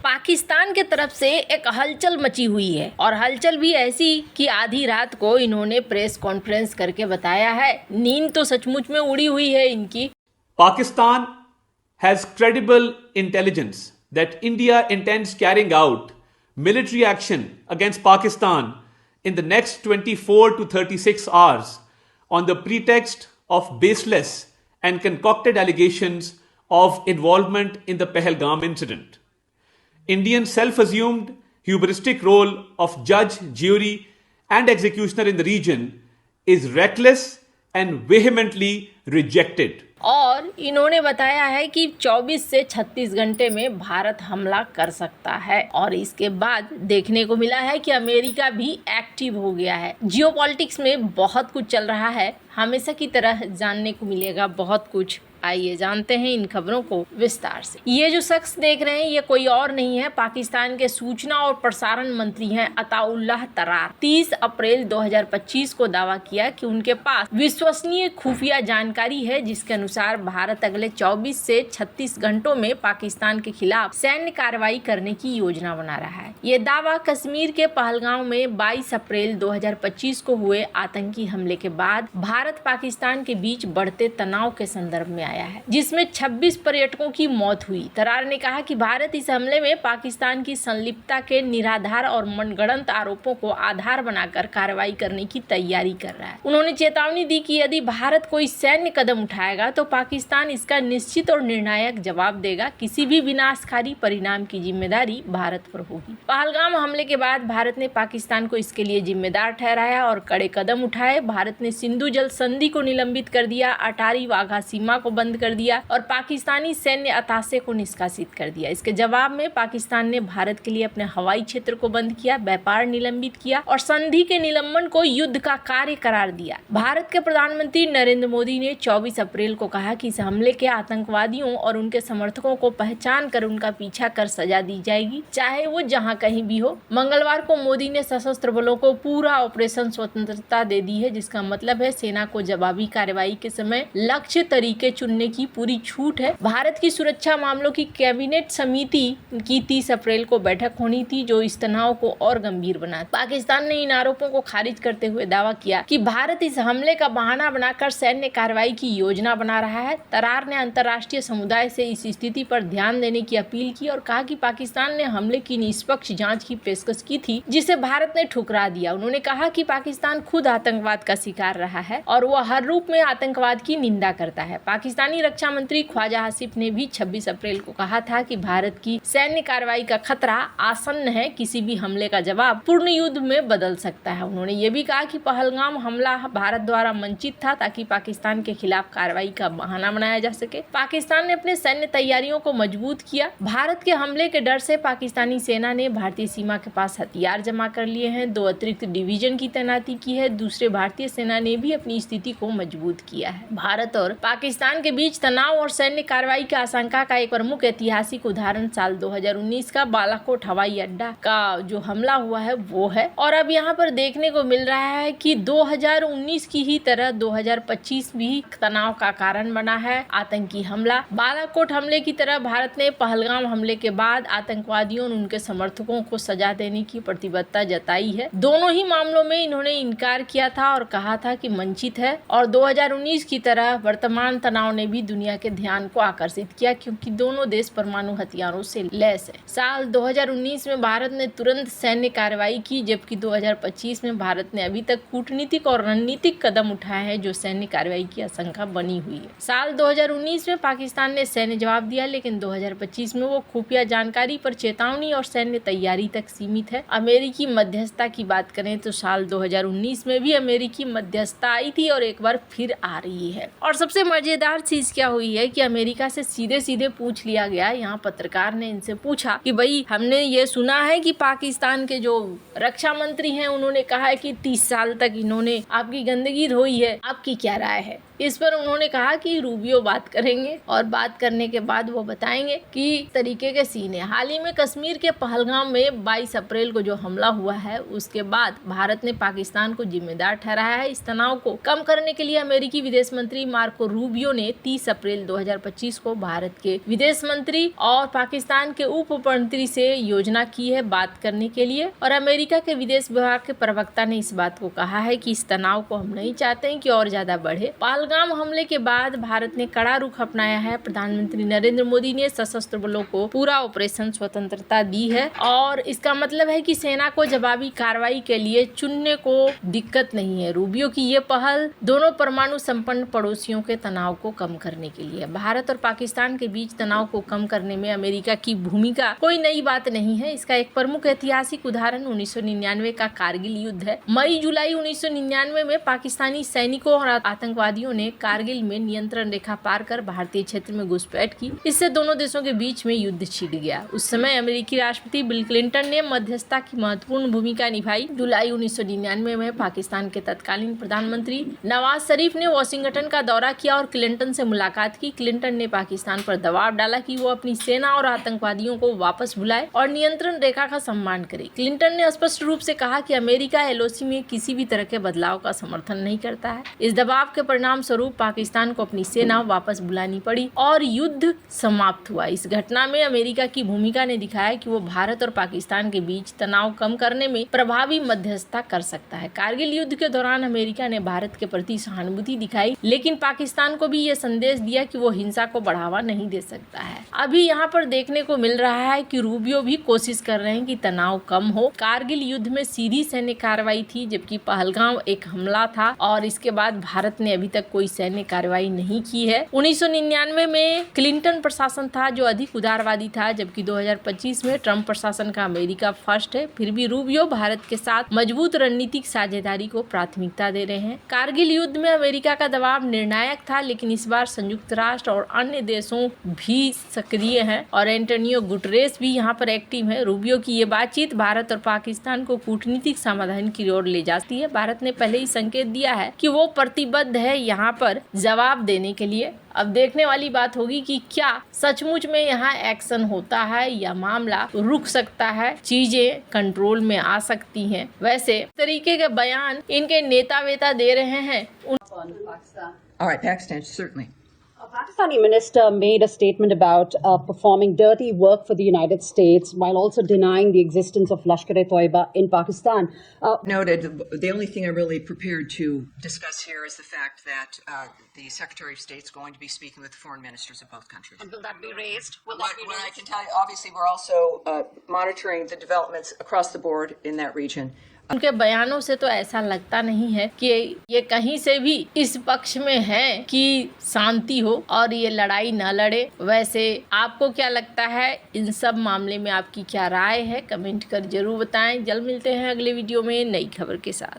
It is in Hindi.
पाकिस्तान के तरफ से एक हलचल मची हुई है और हलचल भी ऐसी कि आधी रात को इन्होंने प्रेस कॉन्फ्रेंस करके बताया है। नींद तो सचमुच में उड़ी हुई है इनकी। Pakistan has credible intelligence that India intends carrying out military action against Pakistan in the next 24 to 36 hours on the pretext of baseless and concocted allegations of involvement in the Pahalgam incident. Indian self-assumed hubristic role of judge, jury, and executioner in the region is reckless and vehemently rejected. और इन्होंने बताया है कि 24 से 36 घंटे में भारत हमला कर सकता है और इसके बाद देखने को मिला है कि अमेरिका भी एक्टिव हो गया है। जियोपॉलिटिक्स में बहुत कुछ चल रहा है, हमेशा की तरह जानने को मिलेगा बहुत कुछ। आइए जानते हैं इन खबरों को विस्तार से। ये जो शख्स देख रहे हैं ये कोई और नहीं है, पाकिस्तान के सूचना और प्रसारण मंत्री हैं अताउल्लाह तरार। 30 अप्रैल 2025 को दावा किया कि उनके पास विश्वसनीय खुफिया जानकारी है जिसके अनुसार भारत अगले 24 से 36 घंटों में पाकिस्तान के खिलाफ सैन्य कार्रवाई करने की योजना बना रहा है। ये दावा कश्मीर के पहलगाम में 22 अप्रैल 2025 को हुए आतंकी हमले के बाद भारत पाकिस्तान के बीच बढ़ते तनाव के संदर्भ में आया है, जिसमें 26 पर्यटकों की मौत हुई। तरार ने कहा कि भारत इस हमले में पाकिस्तान की संलिप्तता के निराधार और मनगढ़ंत आरोपों को आधार बनाकर कार्रवाई करने की तैयारी कर रहा है। उन्होंने चेतावनी दी कि यदि भारत कोई सैन्य कदम उठाएगा तो पाकिस्तान इसका निश्चित और निर्णायक जवाब देगा। किसी भी विनाशकारी परिणाम की जिम्मेदारी भारत पर होगी। पहलगाम हमले के बाद भारत ने पाकिस्तान को इसके लिए जिम्मेदार ठहराया और कड़े कदम उठाए। भारत ने सिंधु जल संधि को निलंबित कर दिया, अटारी वाघा सीमा को बंद कर दिया और पाकिस्तानी सैन्य अताशे को निष्कासित कर दिया। इसके जवाब में पाकिस्तान ने भारत के लिए अपने हवाई क्षेत्र को बंद किया, व्यापार निलंबित किया और संधि के निलंबन को युद्ध का कार्य करार दिया। भारत के प्रधानमंत्री नरेंद्र मोदी ने 24 अप्रैल को कहा कि इस हमले के आतंकवादियों और उनके समर्थकों को पहचान कर उनका पीछा कर सजा दी जाएगी, चाहे वो जहां कहीं भी हो। मंगलवार को मोदी ने सशस्त्र बलों को पूरा ऑपरेशन स्वतंत्रता दे दी है, जिसका मतलब है सेना को जवाबी कार्रवाई के समय लक्ष्य तरीके चुनने की पूरी छूट है। भारत की सुरक्षा मामलों की कैबिनेट समिति की 30 अप्रैल को बैठक होनी थी जो इस तनाव को और गंभीर बना। पाकिस्तान ने इन आरोपों को खारिज करते हुए दावा किया कि भारत इस हमले का बहाना बनाकर सैन्य कार्रवाई की योजना बना रहा है। तरार ने अंतर्राष्ट्रीय समुदाय से इस स्थिति पर ध्यान देने की अपील की और कहा कि पाकिस्तान ने हमले की निष्पक्ष जांच की पेशकश की थी जिसे भारत ने ठुकरा दिया। उन्होंने कहा कि पाकिस्तान खुद आतंकवाद का शिकार रहा है और वह हर रूप में आतंकवाद की निंदा करता है। पाकिस्तानी रक्षा मंत्री ख्वाजा आसिफ ने भी 26 अप्रैल को कहा था कि भारत की सैन्य कार्रवाई का खतरा आसन्न है, किसी भी हमले का जवाब पूर्ण युद्ध में बदल सकता है। उन्होंने ये भी कहा कि पहलगाम हमला भारत द्वारा मंचित था ताकि पाकिस्तान के खिलाफ कार्रवाई का बहाना बनाया जा सके। पाकिस्तान ने अपने सैन्य तैयारियों को मजबूत किया। भारत के हमले के डर से पाकिस्तानी सेना ने भारतीय सीमा के पास हथियार जमा कर लिए हैं, 2 अतिरिक्त डिवीजन की तैनाती की है। दूसरे भारतीय सेना ने भी अपनी स्थिति को मजबूत किया है। भारत और पाकिस्तान के बीच तनाव और सैन्य कार्रवाई की आशंका का एक प्रमुख ऐतिहासिक उदाहरण साल 2019 का बालाकोट हवाई अड्डा का जो हमला हुआ है वो है। और अब यहाँ पर देखने को मिल रहा है कि 2019 की ही तरह 2025 भी तनाव का कारण बना है। आतंकी हमला बालाकोट हमले की तरह भारत ने पहलगाम हमले के बाद आतंकवादियों और उनके समर्थकों को सजा देने की प्रतिबद्धता जताई है। दोनों ही मामलों में इन्होंने इनकार किया था और कहा था कि मंचित है। और 2019 की तरह वर्तमान तनाव ने भी दुनिया के ध्यान को आकर्षित किया क्योंकि दोनों देश परमाणु हथियारों से लैस है। साल 2019 में भारत ने तुरंत सैन्य कार्रवाई की, जबकि 2025 में भारत ने अभी तक कूटनीतिक और रणनीतिक कदम उठाए हैं जो सैन्य कार्रवाई की आशंका बनी हुई है। साल 2019 में पाकिस्तान ने सैन्य जवाब दिया, लेकिन 2025 में वो खुफिया जानकारी पर चेतावनी और सैन्य तैयारी तक सीमित है। अमेरिकी मध्यस्थता की बात करें तो साल 2019 में भी अमेरिकी मध्यस्थता आई थी और एक बार फिर आ रही है। और सबसे मजेदार चीज क्या हुई है कि अमेरिका से सीधे सीधे पूछ लिया गया। यहाँ पत्रकार ने इनसे पूछा कि भाई हमने ये सुना है कि पाकिस्तान के जो रक्षा मंत्री हैं उन्होंने कहा है कि 30 साल तक इन्होंने आपकी गंदगी धोई है, आपकी क्या राय है। इस पर उन्होंने कहा कि रूबियो बात करेंगे और बात करने के बाद वो बताएंगे कि तरीके के सीन है। हाल ही में कश्मीर के पहलगाम में 22 अप्रैल को जो हमला हुआ है उसके बाद भारत ने पाकिस्तान को जिम्मेदार ठहराया है। इस तनाव को कम करने के लिए अमेरिकी विदेश मंत्री मार्को रूबियो ने ने 30 अप्रैल 2025 को भारत के विदेश मंत्री और पाकिस्तान के उप मंत्री से योजना की है बात करने के लिए। और अमेरिका के विदेश विभाग के प्रवक्ता ने इस बात को कहा है कि इस तनाव को हम नहीं चाहते हैं कि और ज्यादा बढ़े। पहलगाम हमले के बाद भारत ने कड़ा रुख अपनाया है। प्रधानमंत्री नरेंद्र मोदी ने सशस्त्र बलों को पूरा ऑपरेशन स्वतंत्रता दी है और इसका मतलब है कि सेना को जवाबी कार्रवाई के लिए चुनने को दिक्कत नहीं है। रूबियो की ये पहल दोनों परमाणु संपन्न पड़ोसियों के तनाव को कम करने के लिए। भारत और पाकिस्तान के बीच तनाव को कम करने में अमेरिका की भूमिका कोई नई बात नहीं है। इसका एक प्रमुख ऐतिहासिक उदाहरण 1999 का कारगिल युद्ध है। मई जुलाई 1999 में पाकिस्तानी सैनिकों और आतंकवादियों ने कारगिल में नियंत्रण रेखा पार कर भारतीय क्षेत्र में घुसपैठ की। इससे दोनों देशों के बीच में युद्ध छिड़ गया। उस समय अमेरिकी राष्ट्रपति बिल क्लिंटन ने मध्यस्थता की महत्वपूर्ण भूमिका निभाई। जुलाई 1999 में पाकिस्तान के तत्कालीन प्रधानमंत्री नवाज शरीफ ने वाशिंगटन का दौरा किया और क्लिंटन से मुलाकात की। क्लिंटन ने पाकिस्तान पर दबाव डाला कि वो अपनी सेना और आतंकवादियों को वापस बुलाए और नियंत्रण रेखा का सम्मान करे। क्लिंटन ने स्पष्ट रूप से कहा कि अमेरिका एलओसी में किसी भी तरह के बदलाव का समर्थन नहीं करता है। इस दबाव के परिणाम स्वरूप पाकिस्तान को अपनी सेना वापस बुलानी पड़ी और युद्ध समाप्त हुआ। इस घटना में अमेरिका की भूमिका ने दिखाया कि वो भारत और पाकिस्तान के बीच तनाव कम करने में प्रभावी मध्यस्थता कर सकता है। कारगिल युद्ध के दौरान अमेरिका ने भारत के प्रति सहानुभूति दिखाई, लेकिन पाकिस्तान को भी ये संदेश दिया कि वो हिंसा को बढ़ावा नहीं दे सकता है। अभी यहाँ पर देखने को मिल रहा है कि रूबियो भी कोशिश कर रहे हैं कि तनाव कम हो। कारगिल युद्ध में सीधी सैन्य कार्रवाई थी, जबकि पहलगाम एक हमला था और इसके बाद भारत ने अभी तक कोई सैन्य कार्रवाई नहीं की है। 1999 में क्लिंटन प्रशासन था जो अधिक उदारवादी था, जबकि 2025 में ट्रंप प्रशासन का अमेरिका फर्स्ट है। फिर भी रूबियो भारत के साथ मजबूत रणनीतिक साझेदारी को प्राथमिकता दे रहे हैं। कारगिल युद्ध में अमेरिका का दबाव निर्णायक था, लेकिन इस बार संयुक्त राष्ट्र और अन्य देशों भी सक्रिय हैं और एंटोनियो गुटरेस भी यहाँ पर एक्टिव है। रूबियो की ये बातचीत भारत और पाकिस्तान को कूटनीतिक समाधान की ओर ले जाती है। भारत ने पहले ही संकेत दिया है कि वो प्रतिबद्ध है यहाँ पर जवाब देने के लिए। अब देखने वाली बात होगी कि क्या सचमुच में यहाँ एक्शन होता है या मामला रुक सकता है, चीजें कंट्रोल में आ सकती हैं। वैसे तरीके के बयान इनके नेता वेता दे रहे हैं। All right, Pakistan, certainly. A Pakistani minister made a statement about performing dirty work for the United States while also denying the existence of Lashkar-e-Toiba in Pakistan. Noted. The only thing I'm really prepared to discuss here is the fact that the Secretary of State is going to be speaking with foreign ministers of both countries. And will that be raised? Will What I can tell you, obviously, we're also monitoring the developments across the board in that region. उनके बयानों से तो ऐसा लगता नहीं है कि ये कहीं से भी इस पक्ष में है कि शांति हो और ये लड़ाई न लड़े। वैसे आपको क्या लगता है, इन सब मामले में आपकी क्या राय है, कमेंट कर जरूर बताएं। जल्द मिलते हैं अगले वीडियो में नई खबर के साथ।